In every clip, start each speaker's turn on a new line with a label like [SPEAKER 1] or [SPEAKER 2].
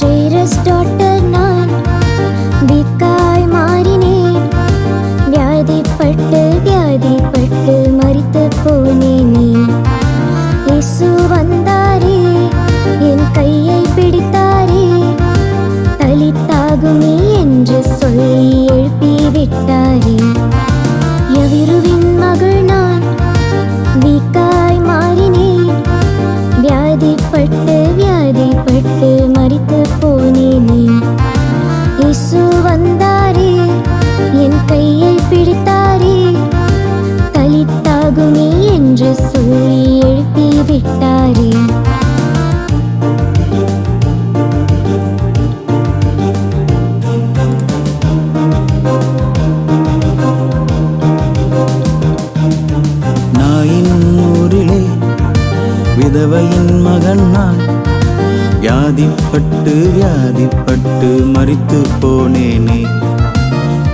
[SPEAKER 1] Jairus doctor நான் வீக்காய் மாறினேன். வியாதிப்பட்டு மரித்து போனேனே. இயேசு வந்தாரே, என் கையை பிடித்தாரே. தலித்தாகுமே என்று சொல்லி எழுப்பி விட்டாரே. யவிருவின் மகள் நான் வீக்காய் மாறினேன். வியாதிப்பட்டு மரித்து போனேனே. இயேசு வந்தாரே, என் கையை பிடித்தாரே. தலித்தாகுமே என்று சொல்லி எழுப்பி விட்டாரே.
[SPEAKER 2] ஊரிலே விதவையின் மகன் நான். வியாதிப்பட்டு மரித்து போனேனே.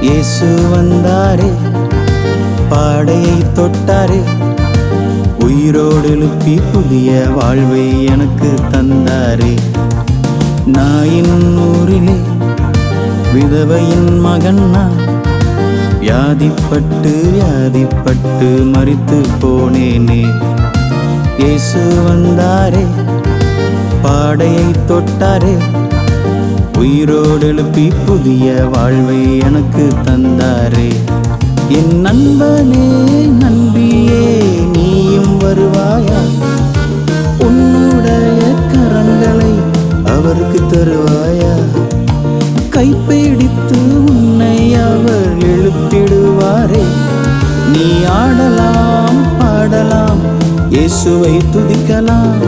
[SPEAKER 2] இயேசு வந்தாரே, பாடையை தொட்டாரே. உயிரோடு எழுப்பி புதிய வாழ்வை எனக்கு தந்தாரே. நாயின் ஊரிலே விதவையின் மகன் நான். வியாதிப்பட்டு மரித்து போனேனே. இயேசு வந்தாரே, பாடையை தொட்டாரே. உயிரோடு எழுப்பி புதிய வாழ்வை எனக்கு தந்தாரே. என் நண்பனே, நண்பியே, நீயும் வருவாயா? உன்னுடைய கரங்களை அவருக்கு தருவாயா? கைப்பிடித்து உன்னை அவர் எழுப்பிடுவாரே. நீ ஆடலாம், பாடலாம், இயேசுவை துதிக்கலாம்.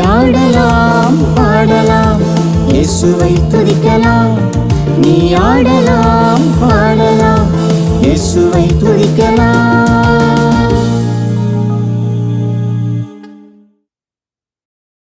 [SPEAKER 2] ஆடலாம், பாடலாம், இயேசுவை துதிக்கலாம். நீ ஆடலாம், பாடலாம், இயேசுவை துதிக்கலாம்.